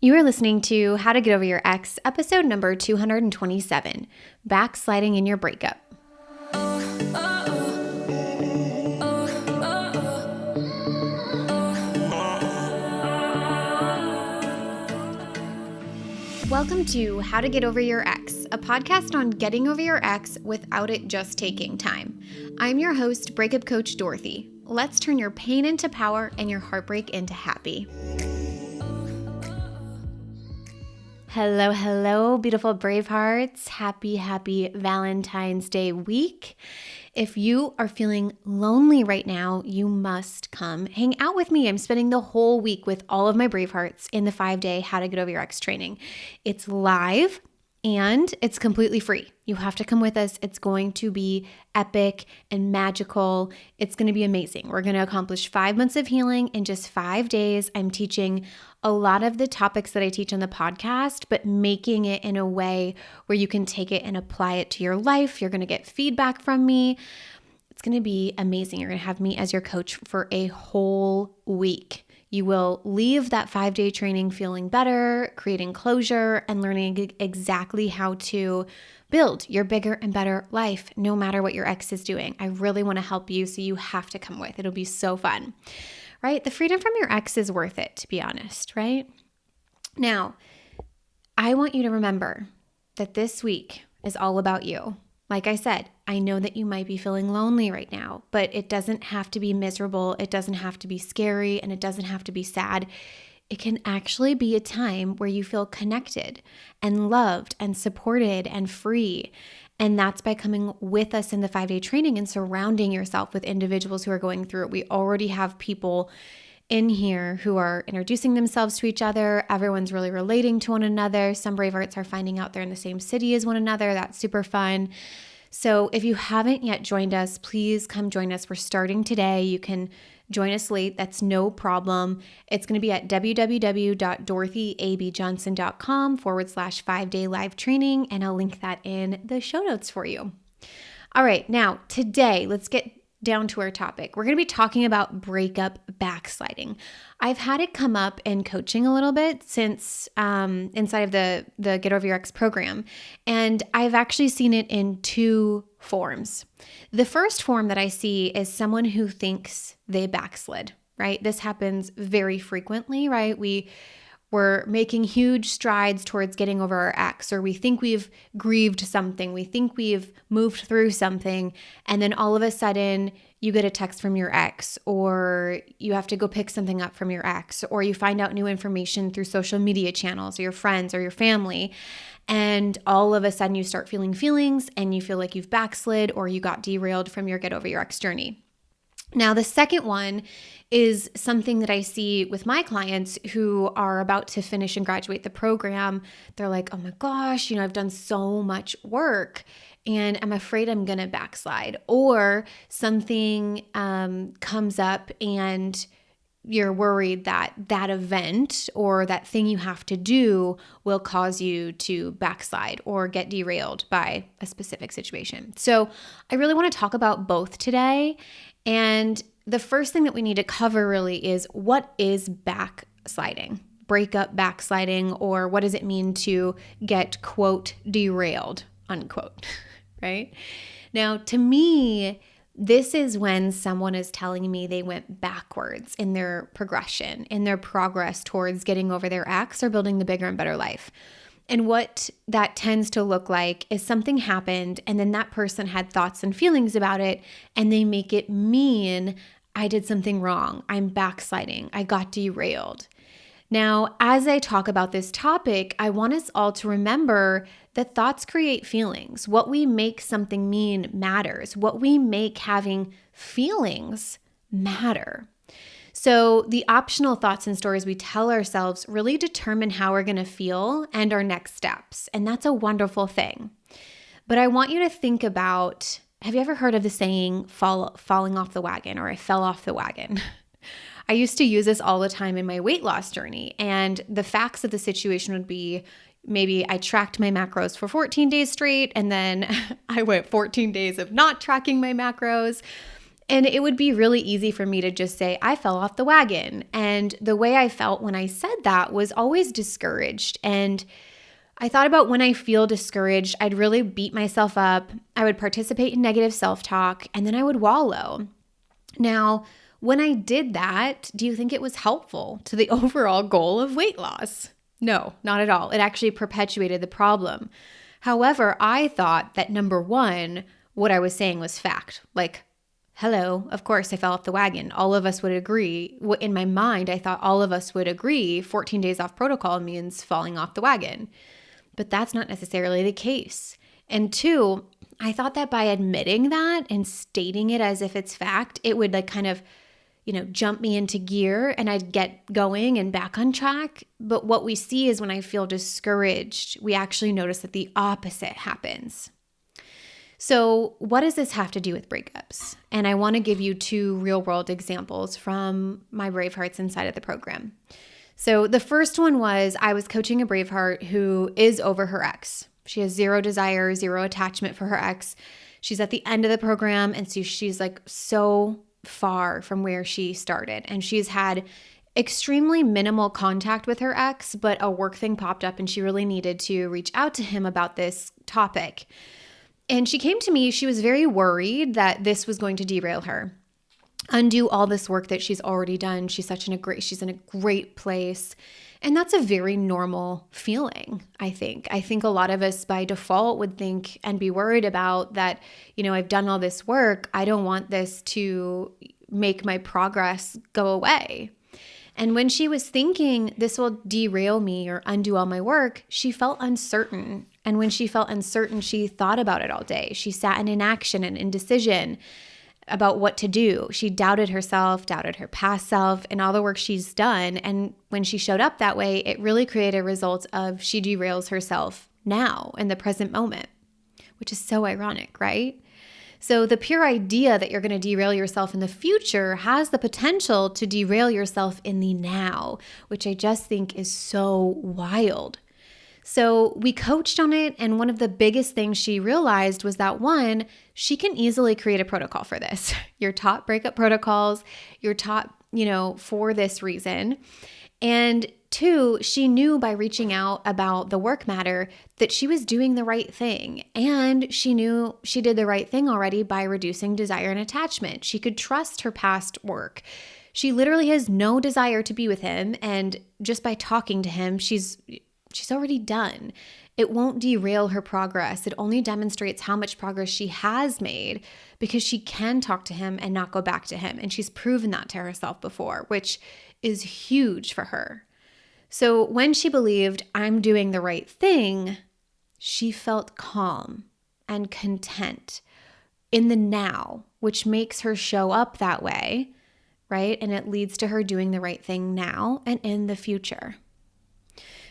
You are listening to How to Get Over Your Ex, episode number 227, Backsliding in Your Breakup. Welcome to How to Get Over Your Ex, a podcast on getting over your ex without it just taking time. I'm your host, breakup coach Dorothy. Let's turn your pain into power and your heartbreak into happy. Hello, beautiful brave hearts. Happy Valentine's Day week. If you are feeling lonely right now, you must come hang out with me. I'm spending the whole week with all of my brave hearts in the 5-day How to Get Over Your Ex training. It's live and it's completely free. You have to come with us. It's going to be epic and magical. It's going to be amazing. We're going to accomplish 5 months of healing in just 5 days. I'm teaching a lot of the topics that I teach on the podcast, but making it in a way where you can take it and apply it to your life. You're going to get feedback from me. It's going to be amazing. You're going to have me as your coach for a whole week. You will leave that 5-day training feeling better, creating closure, and learning exactly how to build your bigger and better life, no matter what your ex is doing. I really want to help you, so you have to come with. It'll be so fun, right? The freedom from your ex is worth it, to be honest, right? Now, I want you to remember that this week is all about you. Like I said, I know that you might be feeling lonely right now, but it doesn't have to be miserable. It doesn't have to be scary, and it doesn't have to be sad. It can actually be a time where you feel connected and loved and supported and free. And that's by coming with us in the 5-day training and surrounding yourself with individuals who are going through it. We already have people in here who are introducing themselves to each other. Everyone's really relating to one another. Some brave hearts are finding out they're in the same city as one another. That's super fun. So if you haven't yet joined us, please come join us. We're starting today. You can join us late. That's no problem. It's going to be at www.dorothyabjohnson.com/5-day live training, and I'll link that in the show notes for you. All right, now today, let's get down to our topic. We're going to be talking about breakup backsliding. I've had it come up in coaching a little bit since inside of the Get Over Your Ex program, and I've actually seen it in 2 forms. The first form that I see is someone who thinks they backslid, right? This happens very frequently, right? We're making huge strides towards getting over our ex, or we think we've grieved something, we think we've moved through something, and then all of a sudden you get a text from your ex, or you have to go pick something up from your ex, or you find out new information through social media channels or your friends or your family, and all of a sudden you start feeling feelings and you feel like you've backslid or you got derailed from your Get Over Your Ex journey. Now, the second one is something that I see with my clients who are about to finish and graduate the program. They're like, oh my gosh, I've done so much work and I'm afraid I'm going to backslide. Or something comes up and you're worried that that event or that thing you have to do will cause you to backslide or get derailed by a specific situation. So I really want to talk about both today. And the first thing that we need to cover really is, what is backsliding, breakup backsliding, or what does it mean to get, quote, derailed, unquote, right? Now, to me, this is when someone is telling me they went backwards in their progression, in their progress towards getting over their ex or building the bigger and better life. And what that tends to look like is something happened and then that person had thoughts and feelings about it, and they make it mean, I did something wrong, I'm backsliding, I got derailed. Now, as I talk about this topic, I want us all to remember that thoughts create feelings. What we make something mean matters. What we make having feelings matter. So the optional thoughts and stories we tell ourselves really determine how we're going to feel and our next steps. And that's a wonderful thing. But I want you to think about, have you ever heard of the saying, falling off the wagon, or I fell off the wagon? I used to use this all the time in my weight loss journey. And the facts of the situation would be, maybe I tracked my macros for 14 days straight, and then I went 14 days of not tracking my macros. And it would be really easy for me to just say, I fell off the wagon. And the way I felt when I said that was always discouraged. And I thought about when I feel discouraged, I'd really beat myself up. I would participate in negative self-talk, and then I would wallow. Now, when I did that, do you think it was helpful to the overall goal of weight loss? No, not at all. It actually perpetuated the problem. However, I thought that number one, what I was saying was fact. Like, hello, of course I fell off the wagon. All of us would agree. In my mind, I thought all of us would agree 14 days off protocol means falling off the wagon. But that's not necessarily the case. And two, I thought that by admitting that and stating it as if it's fact, it would like kind of, jump me into gear and I'd get going and back on track. But what we see is when I feel discouraged, we actually notice that the opposite happens. So what does this have to do with breakups? And I want to give you 2 real-world examples from my Bravehearts inside of the program. So the first one was I was coaching a Braveheart who is over her ex. She has 0 desire, 0 attachment for her ex. She's at the end of the program, and so she's like so far from where she started. And she's had extremely minimal contact with her ex, but a work thing popped up and she really needed to reach out to him about this topic. And she came to me, she was very worried that this was going to derail her, undo all this work that she's already done. She's in a great place. And that's a very normal feeling, I think. I think a lot of us by default would think and be worried about that, I've done all this work. I don't want this to make my progress go away. And when she was thinking this will derail me or undo all my work, she felt uncertain. And when she felt uncertain, she thought about it all day. She sat in inaction and indecision about what to do. She doubted herself, doubted her past self, and all the work she's done. And when she showed up that way, it really created a result of she derails herself now in the present moment, which is so ironic, right? So the pure idea that you're going to derail yourself in the future has the potential to derail yourself in the now, which I just think is so wild. So we coached on it, and one of the biggest things she realized was that one, she can easily create a protocol for this. You're taught breakup protocols, you're taught, for this reason. And two, she knew by reaching out about the work matter that she was doing the right thing. And she knew she did the right thing already by reducing desire and attachment. She could trust her past work. She literally has no desire to be with him. And just by talking to him, she's already done. It won't derail her progress. It only demonstrates how much progress she has made because she can talk to him and not go back to him. And she's proven that to herself before, which is huge for her. So when she believed I'm doing the right thing, she felt calm and content in the now, which makes her show up that way, right? And it leads to her doing the right thing now and in the future.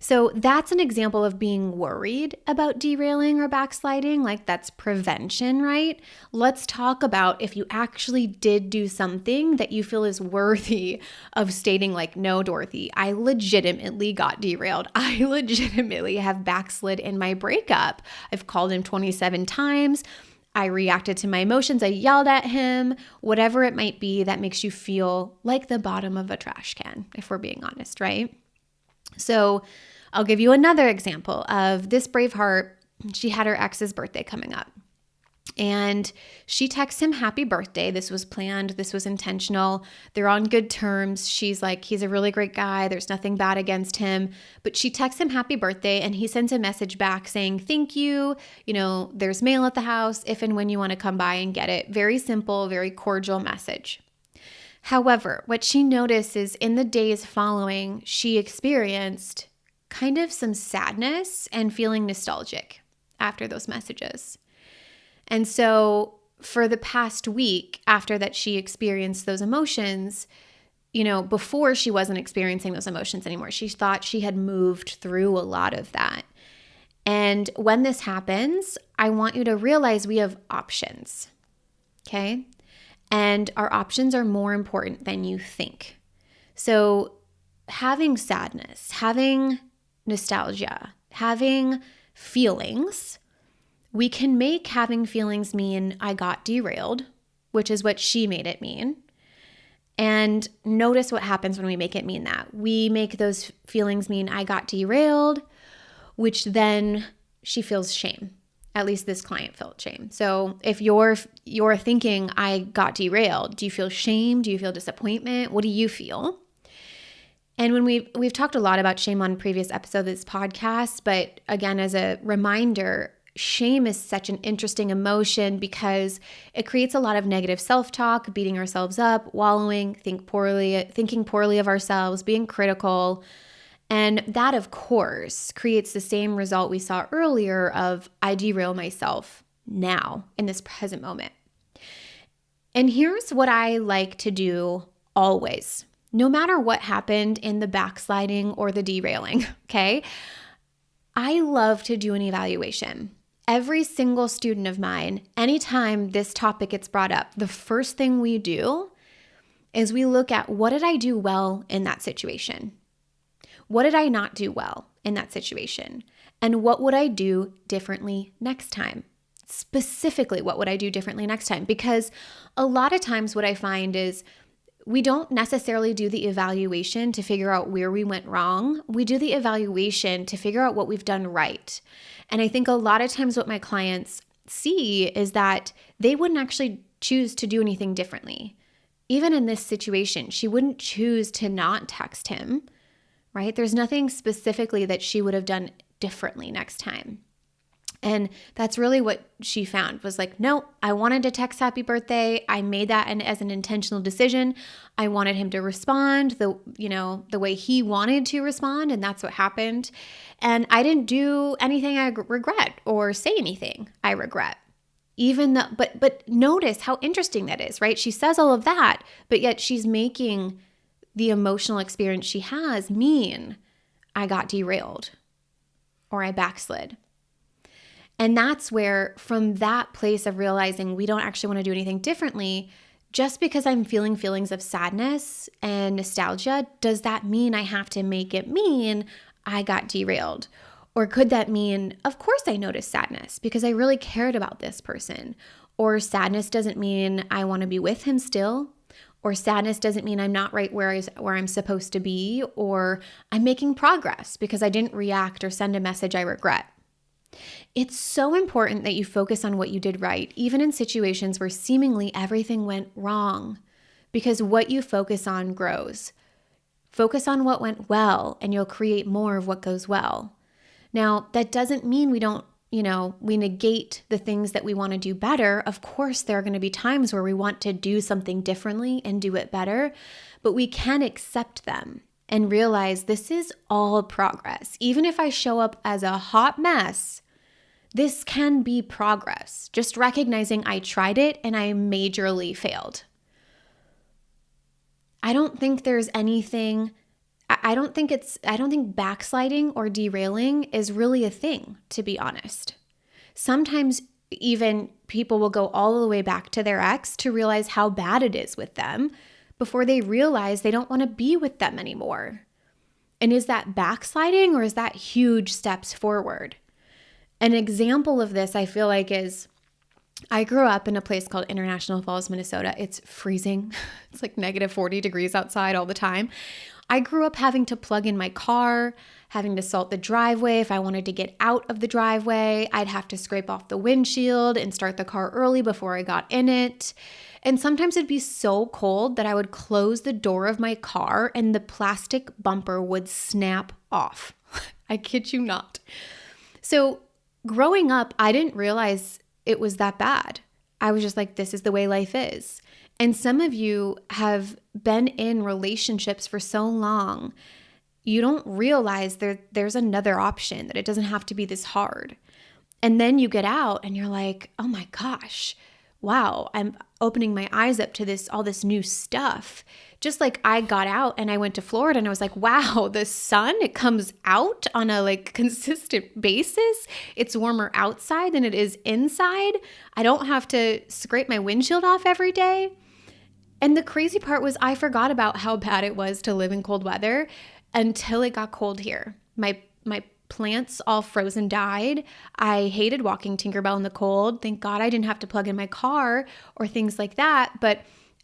So that's an example of being worried about derailing or backsliding, like that's prevention, right? Let's talk about if you actually did do something that you feel is worthy of stating like, no, Dorothy, I legitimately got derailed. I legitimately have backslid in my breakup. I've called him 27 times. I reacted to my emotions. I yelled at him, whatever it might be that makes you feel like the bottom of a trash can, if we're being honest, right? So I'll give you another example of this Braveheart. She had her ex's birthday coming up and she texts him happy birthday. This was planned. This was intentional. They're on good terms. She's like, he's a really great guy. There's nothing bad against him. But she texts him happy birthday and he sends a message back saying, thank you. There's mail at the house if and when you want to come by and get it. Very simple, very cordial message. However, what she noticed is in the days following, she experienced kind of some sadness and feeling nostalgic after those messages. And so for the past week after that she experienced those emotions, before she wasn't experiencing those emotions anymore. She thought she had moved through a lot of that. And when this happens, I want you to realize we have options, okay? And our options are more important than you think. So having sadness, having nostalgia, having feelings, we can make having feelings mean I got derailed, which is what she made it mean. And notice what happens when we make it mean that. We make those feelings mean I got derailed, which then she feels shame. At least this client felt shame. So if you're thinking I got derailed, do you feel shame? Do you feel disappointment? What do you feel? And when we've talked a lot about shame on previous episodes of this podcast, but again, as a reminder, shame is such an interesting emotion because it creates a lot of negative self-talk, beating ourselves up, wallowing, thinking poorly of ourselves, being critical. And that, of course, creates the same result we saw earlier of I derail myself now in this present moment. And here's what I like to do always, no matter what happened in the backsliding or the derailing, okay? I love to do an evaluation. Every single student of mine, anytime this topic gets brought up, the first thing we do is we look at what did I do well in that situation? What did I not do well in that situation? And what would I do differently next time? Specifically, what would I do differently next time? Because a lot of times what I find is we don't necessarily do the evaluation to figure out where we went wrong. We do the evaluation to figure out what we've done right. And I think a lot of times what my clients see is that they wouldn't actually choose to do anything differently. Even in this situation, she wouldn't choose to not text him, right? There's nothing specifically that she would have done differently next time. And that's really what she found was like, no, I wanted to text happy birthday. I made that as an intentional decision. I wanted him to respond the way he wanted to respond. And that's what happened. And I didn't do anything I regret or say anything I regret. But notice how interesting that is, right? She says all of that, but yet she's making the emotional experience she has mean I got derailed or I backslid. And that's where, from that place of realizing we don't actually want to do anything differently, just because I'm feeling feelings of sadness and nostalgia, does that mean I have to make it mean I got derailed? Or could that mean, of course I noticed sadness because I really cared about this person? Or sadness doesn't mean I want to be with him still? Or sadness doesn't mean I'm not right where I'm supposed to be? Or I'm making progress because I didn't react or send a message I regret? It's so important that you focus on what you did right, even in situations where seemingly everything went wrong, because what you focus on grows. Focus on what went well, and you'll create more of what goes well. Now, that doesn't mean we negate the things that we want to do better. Of course, there are going to be times where we want to do something differently and do it better, but we can accept them and realize this is all progress. Even if I show up as a hot mess, this can be progress. Just recognizing I tried it and I majorly failed. I don't think there's anything, I don't think backsliding or derailing is really a thing, to be honest. Sometimes even people will go all the way back to their ex to realize how bad it is with them before they realize they don't want to be with them anymore. And is that backsliding or is that huge steps forward? An example of this, I feel like, is I grew up in a place called International Falls, Minnesota. It's freezing. It's like negative 40 degrees outside all the time. I grew up having to plug in my car, having to salt the driveway. If I wanted to get out of the driveway, I'd have to scrape off the windshield and start the car early before I got in it. And sometimes it'd be so cold that I would close the door of my car and the plastic bumper would snap off. I kid you not. So growing up, I didn't realize it was that bad. I was just like, this is the way life is. And some of you have been in relationships for so long, you don't realize there's another option, that it doesn't have to be this hard. And then you get out and you're like, oh my gosh, wow, I'm opening my eyes up to all this new stuff. Just like I got out and I went to Florida and I was like, wow, the sun, it comes out on a consistent basis. It's warmer outside than it is inside. I don't have to scrape my windshield off every day. And the crazy part was I forgot about how bad it was to live in cold weather until it got cold here. My plants all frozen died. I hated walking Tinkerbell in the cold. Thank God I didn't have to plug in my car or things like that. But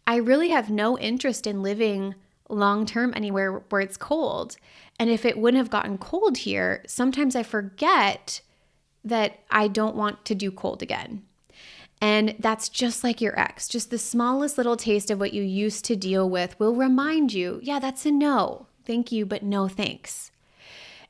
I really have no interest in living long-term anywhere where it's cold. And if it wouldn't have gotten cold here, sometimes I forget that I don't want to do cold again. And that's just like your ex. Just the smallest little taste of what you used to deal with will remind you, yeah, that's a no. Thank you, but no thanks.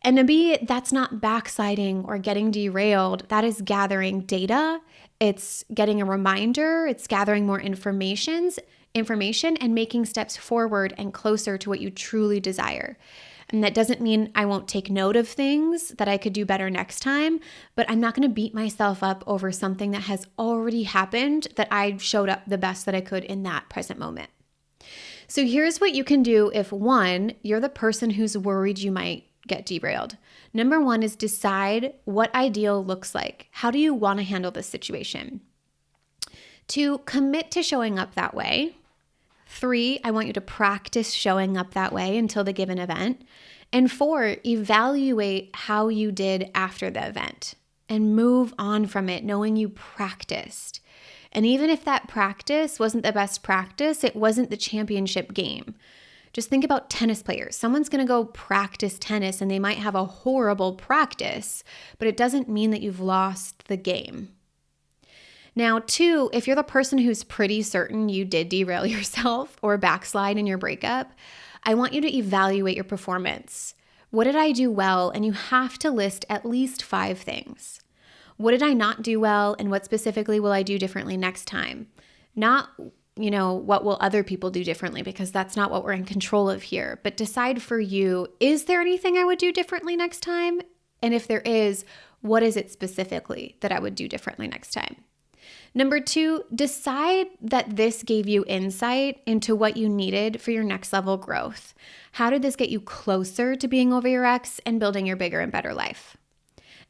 And to me, that's not backsliding or getting derailed. That is gathering data. It's getting a reminder. It's gathering more information and making steps forward and closer to what you truly desire. And that doesn't mean I won't take note of things that I could do better next time, but I'm not going to beat myself up over something that has already happened that I showed up the best that I could in that present moment. So here's what you can do if, one, you're the person who's worried you might get derailed. Number one is decide what ideal looks like. How do you want to handle this situation? 2, commit to showing up that way. 3, I want you to practice showing up that way until the given event. And 4, evaluate how you did after the event and move on from it knowing you practiced. And even if that practice wasn't the best practice, it wasn't the championship game. Just think about tennis players. Someone's going to go practice tennis and they might have a horrible practice, but it doesn't mean that you've lost the game. Now, 2, if you're the person who's pretty certain you did derail yourself or backslide in your breakup, I want you to evaluate your performance. What did I do well? And you have to list at least 5 things. What did I not do well? And what specifically will I do differently next time? Not, what will other people do differently? Because that's not what we're in control of here. But decide for you, is there anything I would do differently next time? And if there is, what is it specifically that I would do differently next time? Number 2, decide that this gave you insight into what you needed for your next level growth. How did this get you closer to being over your ex and building your bigger and better life?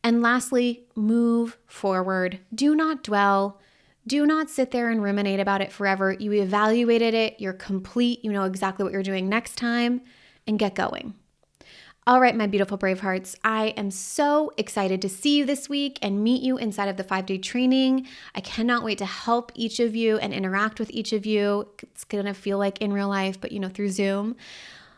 And lastly, move forward. Do not dwell. Do not sit there and ruminate about it forever. You evaluated it. You're complete. You know exactly what you're doing next time, and get going. All right, my beautiful brave hearts, I am so excited to see you this week and meet you inside of the 5-day training. I cannot wait to help each of you and interact with each of you. It's going to feel like in real life, but through Zoom.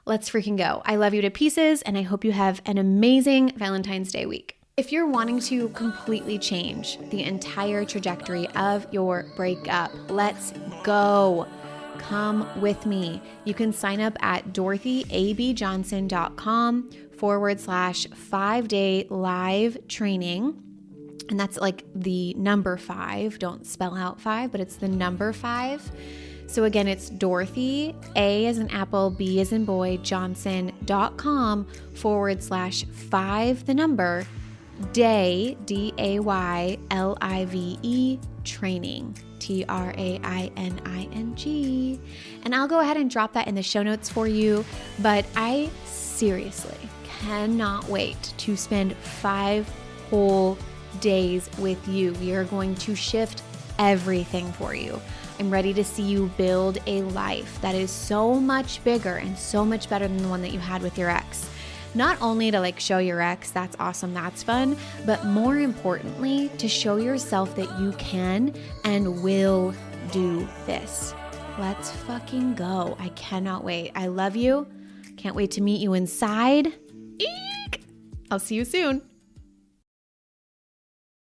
Let's freaking go. I love you to pieces, and I hope you have an amazing Valentine's Day week. If you're wanting to completely change the entire trajectory of your breakup, let's go. Come with me. You can sign up at dorothyabjohnson.com/5-day live training. And that's like the number 5. Don't spell out 5, but it's the number 5. So again, it's Dorothy, A as in apple, B as in boy, Johnson.com/5, the number, day, DAYLIVE, training, TRAINING. And I'll go ahead and drop that in the show notes for you. But I seriously cannot wait to spend 5 whole days with you. We are going to shift everything for you. I'm ready to see you build a life that is so much bigger and so much better than the one that you had with your ex. Not only to show your ex, that's awesome, that's fun, but more importantly, to show yourself that you can and will do this. Let's fucking go. I cannot wait. I love you. Can't wait to meet you inside. Eek! I'll see you soon.